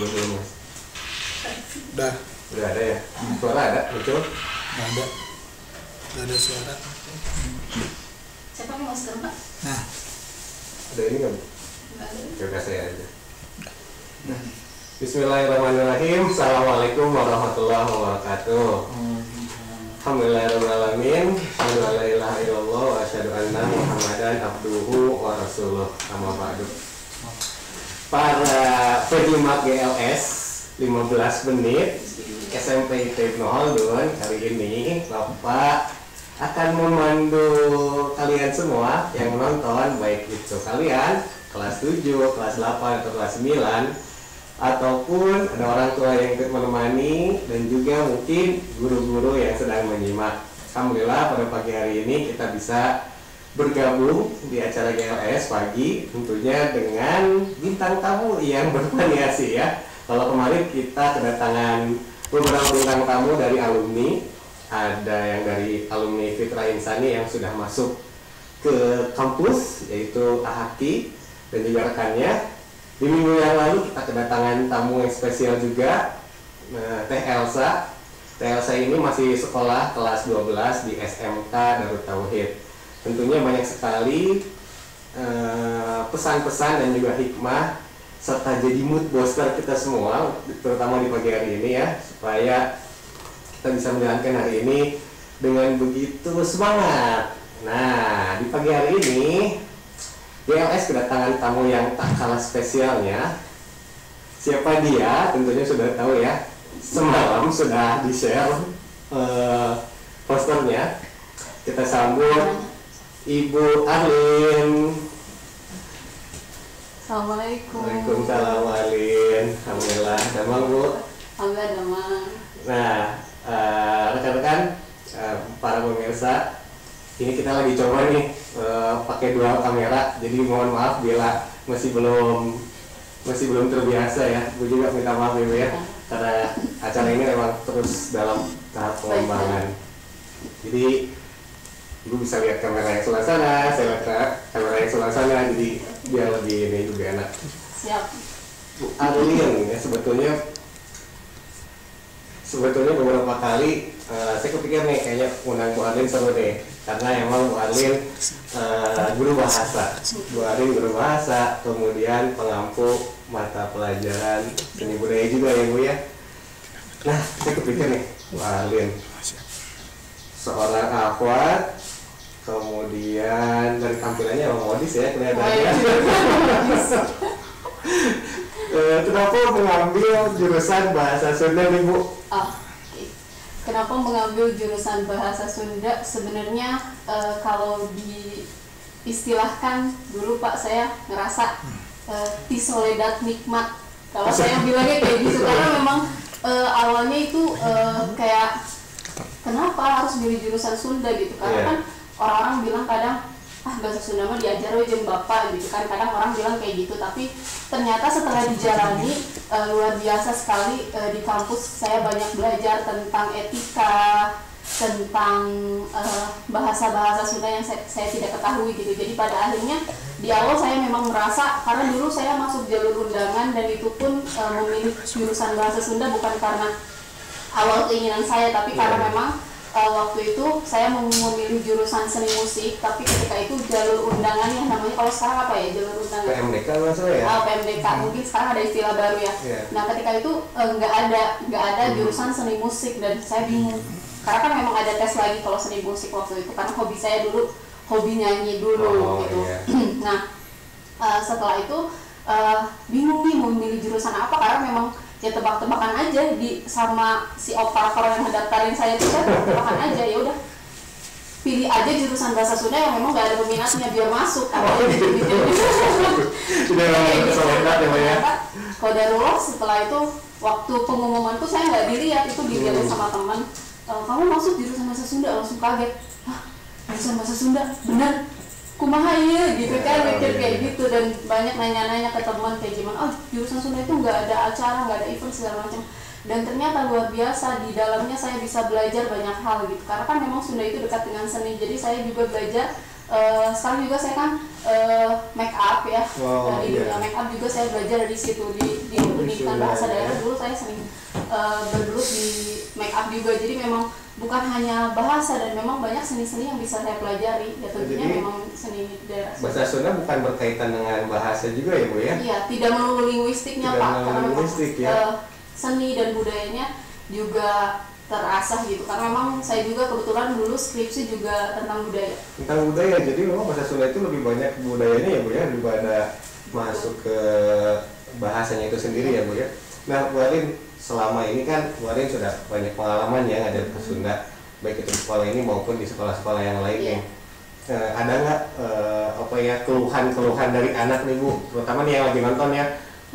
belum Mas? Udah. Udah ada ya? Suara ada, muncul? Nggak ada. Nggak ada suara. Saya pakai masker Pak? Nah, Ada ini nggak? Enggak ada. Coba saya aja. Bismillahirrahmanirrahim. Assalamualaikum warahmatullahi wabarakatuh. Alhamdulillahirrahmanirrahim. Asyhadu an la ilaha illallah wa asyhadu anna Muhammadan abduhu wa rasuluh. Amma ba'du. Para penyimak GLS 15 menit SMP Ibnu Khaldun, hari ini Bapak akan memandu kalian semua yang menonton, baik itu kalian kelas 7, kelas 8, atau kelas 9, ataupun ada orang tua yang ikut menemani, dan juga mungkin guru-guru yang sedang menyimak. Alhamdulillah pada pagi hari ini kita bisa bergabung di acara GLS pagi, tentunya dengan bintang tamu yang bervariasi ya. Kalau kemarin kita kedatangan beberapa bintang tamu dari alumni, ada yang dari alumni Fitra Insani yang sudah masuk ke kampus, yaitu Ahaki dan juga rekannya. Di minggu yang lalu kita kedatangan tamu yang spesial juga, Teh Elsa. Teh Elsa ini masih sekolah kelas 12 di SMK Darut Tauhid. Tentunya banyak sekali pesan-pesan dan juga hikmah serta jadi mood booster kita semua, terutama di pagi hari ini ya, supaya kita bisa menjalankan hari ini dengan begitu semangat. Nah, di pagi hari ini GLS kedatangan tamu yang tak kalah spesialnya. Siapa dia? Tentunya sudah tahu ya. Semalam sudah di-share posternya. Kita sambut Ibu Arlin. Assalamualaikum. Waalaikumsalam Arlin. Alhamdulillah, damang Bu. Alhamdulillah damang. Nah, rekan-rekan, para pemirsa, ini kita lagi coba nih pakai dual kamera. Jadi mohon maaf bila masih belum terbiasa ya. Bu juga minta maaf Ibu ya, karena acara ini memang terus dalam tahap pengembangan. Jadi Ibu bisa lihat kamera yang sebelah sana, saya lihat kamera yang sebelah sana, jadi biar lebih ini juga enak. Siap. Bu Arlin ya, sebetulnya beberapa kali saya kepikir nih kayaknya undang Bu Arlin seru deh, karena emang Bu Arlin guru bahasa. Bu Arlin guru bahasa, kemudian pengampu mata pelajaran seni budaya juga ya Bu ya. Nah, saya kepikir nih Bu Arlin seorang akhwat, kemudian dari tampilannya emang modis ya kelihatannya. Kenapa mengambil jurusan bahasa Sunda nih Bu? Kenapa mengambil jurusan bahasa Sunda? Sebenarnya kalau diistilahkan dulu Pak, saya ngerasa tisoledat nikmat. Kalau saya bilangnya kayak gitu, karena memang awalnya itu kayak kenapa harus milih jurusan Sunda gitu? Karena kan orang-orang bilang kadang bahasa Sunda mah diajar aja bapak gitu kan, kadang orang bilang kayak gitu, tapi ternyata setelah dijalani luar biasa sekali. Di kampus saya banyak belajar tentang etika, tentang bahasa-bahasa Sunda yang saya tidak ketahui gitu. Jadi pada akhirnya di awal saya memang merasa, karena dulu saya masuk jalur undangan dan itu pun memilih jurusan bahasa Sunda bukan karena awal keinginan saya, tapi karena memang waktu itu saya memilih jurusan seni musik, tapi ketika itu jalur undangan yang namanya, kalau sekarang apa ya jalur undangan? PMDK maksudnya ya? PMDK, mungkin sekarang ada istilah baru ya. Nah ketika itu nggak ada jurusan seni musik, dan saya bingung, karena kan memang ada tes lagi kalau seni musik waktu itu, karena hobi saya dulu hobi nyanyi dulu gitu. Nah setelah itu bingung nih mau memilih jurusan apa, karena memang ya tebak-tebakan aja sama si operator yang mendaftarin saya itu, saya tebak-tebakan aja, ya udah pilih aja jurusan bahasa Sunda yang memang gak ada peminatnya biar masuk. Qadarullah setelah itu waktu pengumuman tuh saya nggak dilihat, itu dilihat sama teman, kamu masuk jurusan bahasa Sunda, langsung kaget, jurusan bahasa Sunda bener kumaha ya gitu kan, mikir kayak gitu. Dan banyak nanya-nanya ke teman kayak gimana, jurusan Sunda itu nggak ada acara, nggak ada event segala macam. Dan ternyata luar biasa, di dalamnya saya bisa belajar banyak hal gitu, karena kan memang Sunda itu dekat dengan seni. Jadi saya juga belajar sekarang juga saya kan make up ya. Di dunia make up juga saya belajar dari situ di pendidikan bahasa daerah. Dulu saya sering bergelut di make up juga, jadi memang bukan hanya bahasa dan memang banyak seni-seni yang bisa saya pelajari ya, tentunya jadi, memang seni daerah. Bahasa Sunda bukan berkaitan dengan bahasa juga ya Bu ya? Iya, tidak melulu linguistiknya Pak, karena memang seni dan budayanya juga terasah gitu, karena memang saya juga kebetulan dulu skripsi juga tentang budaya. Tentang budaya, jadi memang bahasa Sunda itu lebih banyak budayanya ya Bu ya, daripada masuk ke bahasanya itu sendiri ya Bu ya. Nah Bu Arin, selama ini kan Bu Arin sudah banyak pengalaman ya ngajar bahasa Sunda, baik itu di sekolah ini maupun di sekolah-sekolah yang lainnya. Ada nggak keluhan-keluhan dari anak nih Bu, terutama nih yang lagi nonton ya,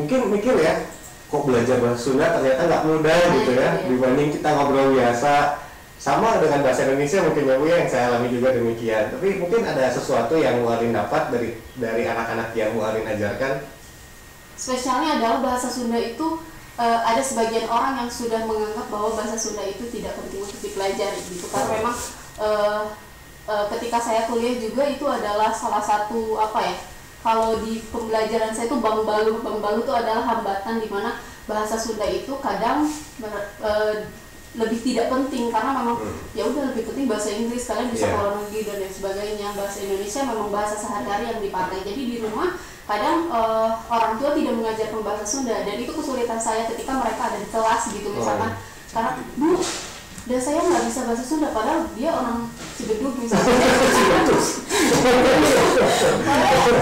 mungkin mikir ya, kok belajar bahasa Sunda ternyata nggak mudah gitu ya, dibanding kita ngobrol biasa sama dengan bahasa Indonesia mungkin ya Bu ya, yang saya alami juga demikian. Tapi mungkin ada sesuatu yang Bu Arin dapat dari anak-anak yang Bu Arin ajarkan. Spesialnya adalah bahasa Sunda itu ada sebagian orang yang sudah menganggap bahwa bahasa Sunda itu tidak penting untuk dipelajari gitu, karena memang ketika saya kuliah juga itu adalah salah satu kalau di pembelajaran saya itu Bang Balu itu adalah hambatan di mana bahasa Sunda itu kadang lebih tidak penting, karena memang ya udah lebih penting bahasa Inggris, kalian bisa keluar negeri dan lain sebagainya. Bahasa Indonesia memang bahasa sehari-hari yang dipakai. Jadi di rumah kadang orang tua tidak mengajarkan bahasa Sunda, dan itu kesulitan saya ketika mereka ada di kelas gitu misalkan, karena Bu, dan saya nggak bisa bahasa Sunda padahal dia orang Cibedug misalnya.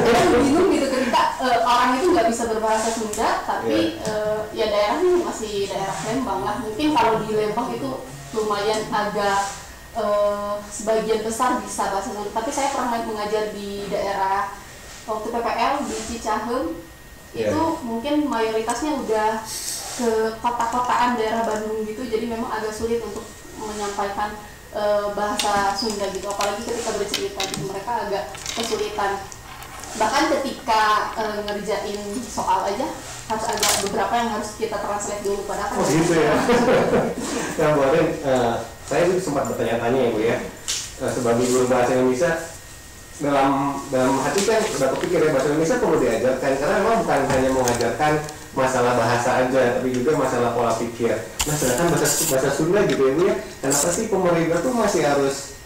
Saya bingung gitu ketika orang itu nggak bisa berbahasa Sunda, tapi ya daerahnya masih daerah Lembang lah. Mungkin kalau di Lembang itu lumayan agak sebagian besar bisa bahasa Sunda. Tapi saya pernah mengajar di daerah waktu PPL di Cicahem, itu mungkin mayoritasnya udah ke kota-kotaan daerah Bandung gitu, jadi memang agak sulit untuk menyampaikan bahasa Sunda gitu, apalagi ketika bercerita gitu, mereka agak kesulitan. Bahkan ketika ngerjain soal aja harus ada beberapa yang harus kita translate dulu, padahal kan gitu ya. Yang kemarin saya juga sempat bertanya-tanya ya Bu ya, sebagai guru bahasa Indonesia, dalam hati kan udah kepikir ya, bahasa Indonesia perlu diajarkan, karena memang bukan hanya mengajarkan masalah bahasa aja, tapi juga masalah pola pikir. Nah, sedangkan bahasa Sunda gitu ya Bu ya, kenapa sih pemerintah tuh masih harus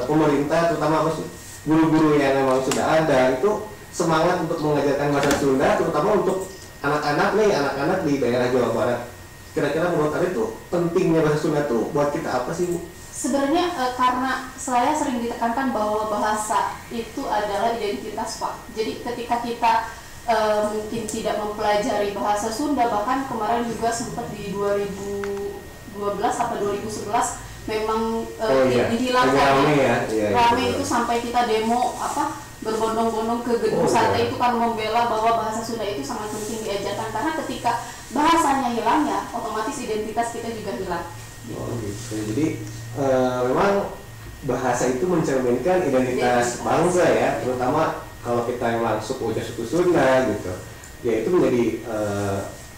pemerintah terutama harus guru-guru yang memang sudah ada itu semangat untuk mengajarkan bahasa Sunda, terutama untuk anak-anak di daerah Jawa Barat. Kira-kira menurut Ari tuh pentingnya bahasa Sunda tuh buat kita apa sih Bu? Sebenarnya karena saya sering ditekankan bahwa bahasa itu adalah identitas Pak. Jadi ketika kita mungkin tidak mempelajari bahasa Sunda, bahkan kemarin juga sempat di 2012 atau 2011 memang dihilangkan rame itu, sampai kita demo berbondong-bondong ke gedung sate itu kan membela bahwa bahasa Sunda itu sangat penting diajarkan, karena ketika bahasanya hilang ya otomatis identitas kita juga hilang. Gitu. Jadi memang bahasa itu mencerminkan identitas bangsa ya, terutama kalau kita memang suku Sunda gitu, ya itu menjadi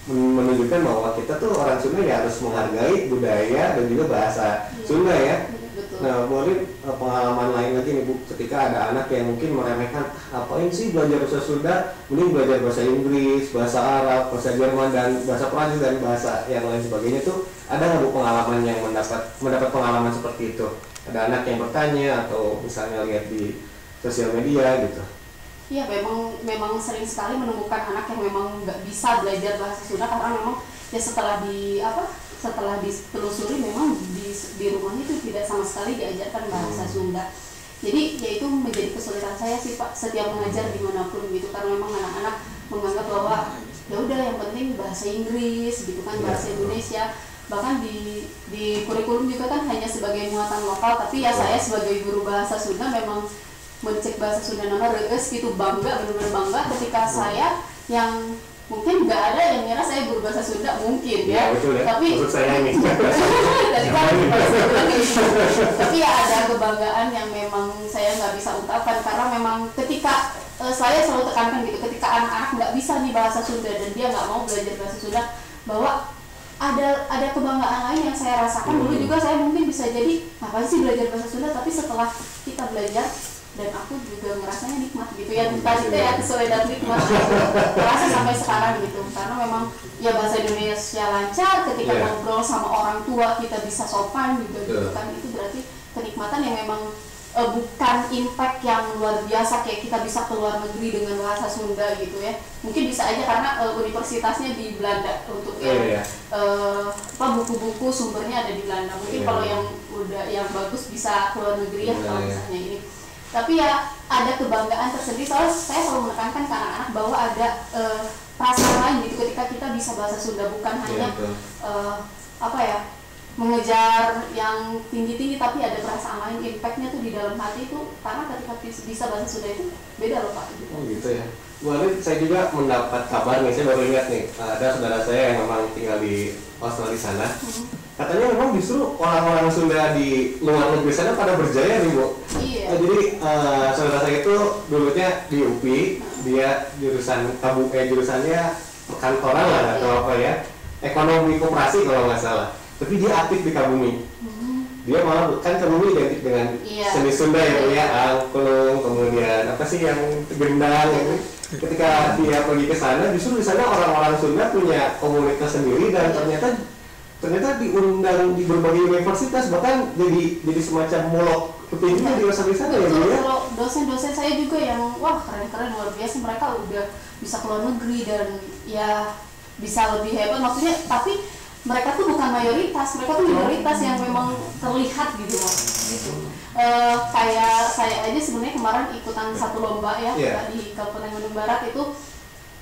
menunjukkan bahwa kita tuh orang Sunda ya harus menghargai budaya dan juga bahasa Sunda ya. Nah, boleh pengalaman lain lagi nih Bu, ketika ada anak yang mungkin meremehkan, apain sih belajar bahasa Sunda, mending belajar bahasa Inggris, bahasa Arab, bahasa Jerman, dan bahasa Prancis, dan bahasa yang lain sebagainya tuh, ada nggak Bu pengalaman yang mendapat pengalaman seperti itu? Ada anak yang bertanya atau misalnya lihat di sosial media gitu? Iya, memang sering sekali menemukan anak yang memang nggak bisa belajar bahasa Sunda, karena memang ya setelah ditelusuri memang di rumahnya itu tidak sama sekali diajarkan bahasa Sunda. Jadi ya itu menjadi kesulitan saya sih Pak setiap mengajar dimanapun gitu, karena memang anak-anak menganggap bahwa ya udah yang penting bahasa Inggris gitu kan, bahasa Indonesia. Bahkan di kurikulum juga kan hanya sebagai muatan lokal, tapi ya saya sebagai guru bahasa Sunda memang mencek bahasa Sunda nama reges gitu, benar-benar bangga ketika saya yang mungkin nggak ada yang ngira saya guru bahasa Sunda mungkin ya, betul ya, tapi saya ini tapi ya ada kebanggaan yang memang saya nggak bisa ungkapkan, karena memang ketika saya selalu tekankan gitu, ketika anak-anak nggak bisa nih bahasa Sunda dan dia nggak mau belajar bahasa Sunda, bahwa ada kebanggaan lain yang saya rasakan. Dulu juga saya mungkin bisa jadi ngapain sih belajar bahasa Sunda, tapi setelah kita belajar dan aku juga ngerasanya nikmat gitu ya, tadi teh ya soledad nikmat terasa sampai sekarang gitu, karena memang ya bahasa Indonesia lancar, ketika ngobrol sama orang tua kita bisa sopan gitu kan, itu berarti kenikmatan yang memang bukan impact yang luar biasa kayak kita bisa keluar negeri dengan bahasa Sunda gitu ya. Mungkin bisa aja karena universitasnya di Belanda untuk yang buku-buku sumbernya ada di Belanda. Mungkin kalau yang udah yang bagus bisa keluar negeri ya kalau misalnya ini. Tapi ya ada kebanggaan tersendiri, soalnya saya selalu menekankan ke anak-anak bahwa ada perasaan lain gitu ketika kita bisa bahasa Sunda, bukan hanya mengejar yang tinggi-tinggi, tapi ada perasaan lain, impactnya tuh di dalam hati itu, karena ketika bisa bahasa Sunda itu beda loh Pak. Oh gitu ya. Kemarin saya juga mendapat kabar nih, saya baru ingat nih, ada saudara saya yang memang tinggal di Australia sana. Katanya memang justru orang-orang Sunda di luar negeri sana pada berjaya nih Bu. Iya. Jadi saudara saya itu dulunya di UPI, dia jurusannya perkantoran lah atau apa ya, ekonomi koperasi kalau nggak salah. Tapi dia aktif di Kabumi. Dia malah kan Kabumi identik dengan seni Sunda ya Bu ya, angklung, kemudian apa sih yang gendang gitu. Ketika dia pergi ke sana, justru di sana orang-orang Sunda punya komunitas sendiri dan ternyata diundang di berbagai universitas, bahkan jadi semacam molok petinjunya di di sana ya Bu ya. Kalau dosen-dosen saya juga yang wah keren-keren luar biasa, mereka udah bisa keluar negeri dan ya bisa lebih hebat, maksudnya tapi mereka tuh bukan mayoritas, mereka tuh minoritas yang memang terlihat gitu loh. Gitu. Kayak saya aja sebenarnya kemarin ikutan satu lomba ya di Kabupaten Bandung Barat itu,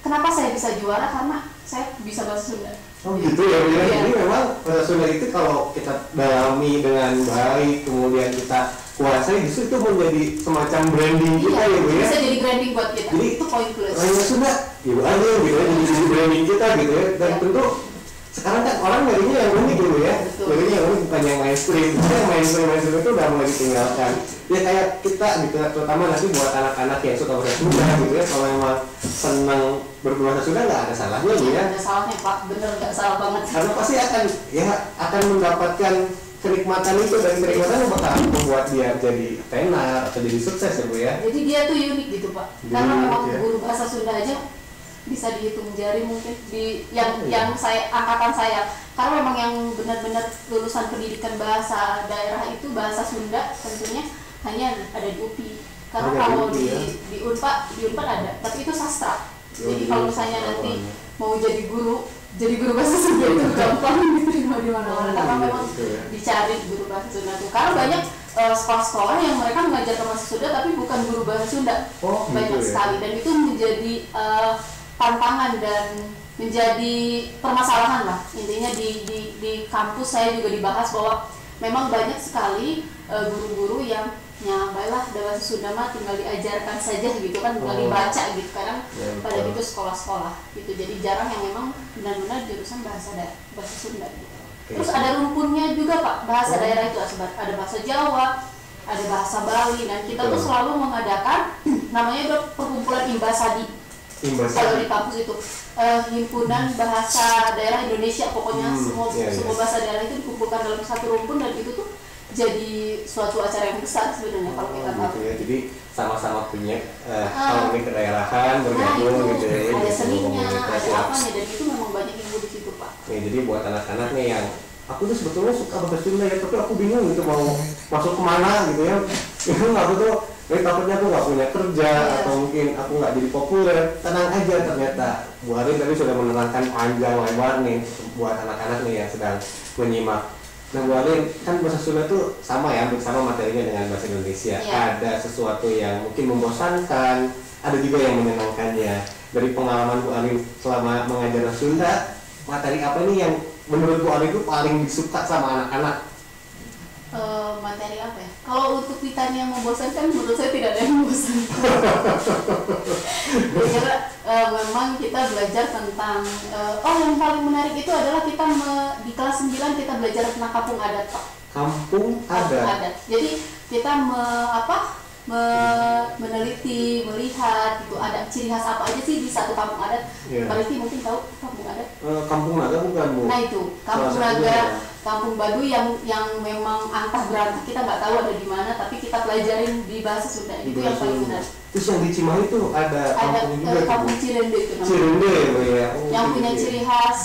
kenapa saya bisa juara karena saya bisa bahasa Sunda. Oh gitu ya, jadi memang bahasa Sunda itu kalau kita dalami dengan baik, kemudian kita kuasai, justru itu menjadi semacam branding kita ya Bu ya. Bisa jadi branding buat kita. Jadi itu poin plus. Bahasa Sunda, ya aja gitu ya, jadi branding kita gitu ya, dan tentu sekarang kan orang nyarinya yang unik gitu ya, nyarinya yang unik bukan yang mainstream. Yang mainstream itu udah mulai ditinggalkan. Ya kayak kita gitu, terutama nanti buat anak-anak yang suka bahasa Sunda gitu ya, kalau memang senang berbahasa Sunda nggak ada salahnya gitu ya. Nggak ada salahnya Pak, bener nggak salah banget. Karena pasti akan mendapatkan kenikmatan itu, dan kenikmatan itu bakal membuat dia jadi tenar atau jadi sukses ya Bu ya. Jadi dia tuh unik gitu Pak, karena memang guru bahasa Sunda aja bisa dihitung jari mungkin di yang angkatan saya, karena memang yang benar-benar lulusan pendidikan bahasa daerah itu bahasa Sunda tentunya hanya ada di UPI, karena kalau di Unpad ada, tapi itu sastra. Jadi kalau misalnya nanti mau jadi guru bahasa Sunda itu gampang diterima di mana-mana, karena memang dicari guru bahasa Sunda itu, karena banyak sekolah-sekolah yang mereka mengajarkan bahasa Sunda tapi bukan guru bahasa Sunda, banyak sekali, dan itu menjadi tantangan dan menjadi permasalahan lah intinya di kampus saya juga dibahas bahwa memang banyak sekali guru-guru yang baiklah bahasa Sunda mah tinggal diajarkan saja gitu kan, tinggal dibaca gitu, kadang pada gitu sekolah-sekolah gitu, jadi jarang yang memang benar-benar jurusan bahasa Sunda gitu. Terus ada rumpunnya juga Pak, bahasa daerah itu ada bahasa Jawa, ada bahasa Bali, dan kita tuh selalu mengadakan namanya perkumpulan Imbasadi. Kalau di kampus itu himpunan bahasa daerah Indonesia, pokoknya semua bahasa daerah itu dikumpulkan dalam satu rumpun, dan itu tuh jadi suatu acara yang besar sebenarnya kalau kita tahu. Gitu ya, jadi sama-sama punya harmoni kedaerahan bergabung gitu ya. Ada seninya, ada apanya, dan itu memang banyak ilmu di situ Pak. Ya, jadi buat anak-anak nih yang aku tuh sebetulnya suka bahasa Sunda ya, tapi aku bingung gitu mau masuk kemana gitu ya. Aku tuh takutnya aku nggak punya kerja atau mungkin aku nggak jadi populer. Tenang aja, ternyata Bu Arin tadi sudah menerangkan panjang lebar nih buat anak-anak nih yang sedang menyimak. Nah Bu Arin, kan bahasa Sunda tuh sama ya, bersama materinya dengan bahasa Indonesia. Ada sesuatu yang mungkin membosankan, ada juga yang menyenangkannya. Dari pengalaman Bu Arin selama mengajar bahasa Sunda, materi apa nih yang menurut Bu Arin itu paling disuka sama anak-anak? Materi apa ya? Kalau untuk ditanya yang membosankan, menurut saya tidak ada yang membosankan. Karena memang kita belajar tentang yang paling menarik itu adalah kita di kelas 9 kita belajar tentang kampung adat Pak. Kampung adat. Jadi kita meneliti, melihat gitu, ada ciri khas apa aja sih di satu kampung adat. Pak Rifki mungkin tahu kampung adat? Kampung Naga bukan Bu? Nah itu, kampung Naga kampung Baduy yang memang antah berantah, kita nggak tahu ada di mana, tapi kita pelajarin di bahasa Sunda. Itu yang paling menarik. Terus yang di Cimahi itu ada kampung juga, kampung Cirende itu namanya. Cirende ya. Yang punya ciri khas,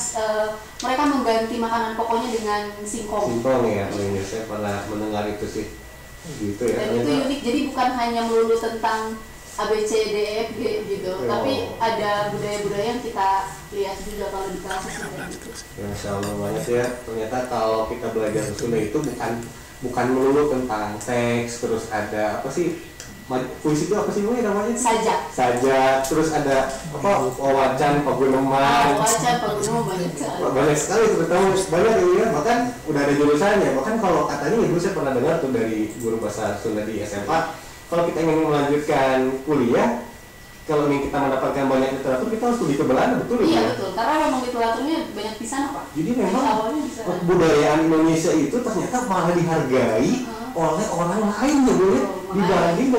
mereka mengganti makanan pokoknya dengan singkong. Singkong ya, ini saya pernah mendengar itu sih. Gitu ya. Dan itu unik, jadi bukan hanya melulu tentang A B C D E F G gitu, tapi ada budaya-budaya yang kita lihat juga kalau di kelas Sunda. Ya, Masya Allah banget ya. Ternyata kalau kita belajar Sunda itu bukan melulu tentang teks, terus ada apa sih? Puisi itu apa sih namanya? Saja. Terus ada apa? Wawacan, paguneman. Wawacan, paguneman banyak sekali, terutama banyak ya. Bahkan udah ada jurusannya. Bahkan kalau katanya ibu saya pernah dengar tuh dari guru bahasa Sunda di SMA. Kalau kita ingin melanjutkan kuliah, kalau ingin kita mendapatkan banyak literatur, kita harus lebih ke Belanda, betul ya? Iya betul, karena memang literaturnya banyak di sana Pak. Jadi memang kebudayaan Indonesia itu ternyata malah dihargai oleh orang lain ya Bu ya, dibanding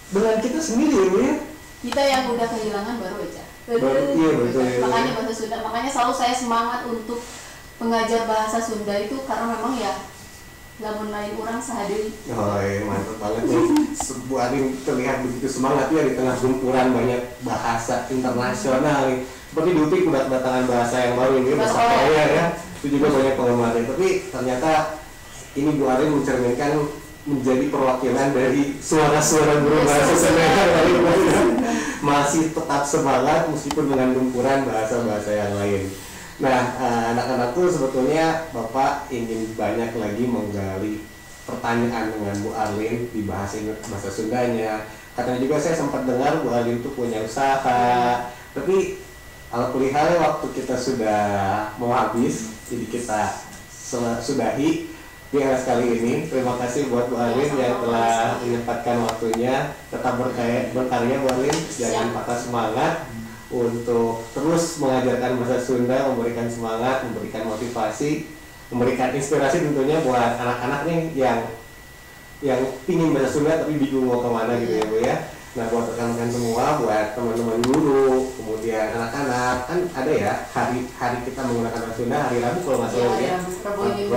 dengan kita sendiri ya Bu ya. Kita yang udah kehilangan baru aja. Iya betul. Makanya bahasa Sunda, makanya selalu saya semangat untuk mengajar bahasa Sunda itu karena memang ya lamun lain orang sehadiri. Oh iya, mantap banget nih. Sebuah ini terlihat begitu semangat ya di tengah gempuran banyak bahasa internasional nih. Seperti di UPI udah kedatangan bahasa yang baru ini, bahasa Korea ya. Itu juga banyak penggemarnya. Tapi ternyata ini Bu Arin mencerminkan menjadi perwakilan dari suara-suara guru bahasa Sunda kali ini. Masih tetap semangat meskipun dengan gempuran bahasa-bahasa yang lain. Nah, anak-anakku sebetulnya Bapak ingin banyak lagi menggali pertanyaan dengan Bu Arlin di bahasa Sundanya. Katanya juga saya sempat dengar Bu Arlin itu punya usaha. Tapi alhamdulillah waktu kita sudah mau habis, jadi kita sudahi PLS kali ini. Terima kasih buat Bu Arlin yang telah menyempatkan waktunya. Tetap berkarya Bu Arlin, jangan patah semangat untuk terus mengajarkan bahasa Sunda, memberikan semangat, memberikan motivasi, memberikan inspirasi tentunya buat anak-anak nih yang ingin bahasa Sunda tapi bingung mau kemana gitu ya Bu ya. Nah buat rekan-rekan semua, buat teman-teman guru, kemudian anak-anak, kan ada ya hari kita menggunakan bahasa Sunda, hari Rabu kalau nggak salah ya,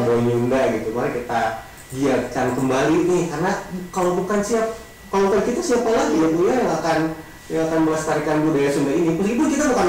Rabu Nyunda gitu. Mari kita giatkan kembali nih, karena kalau bukan kita siapa lagi ya Bu ya yang akan melestarikan budaya Sunda ini, meskipun kita bukan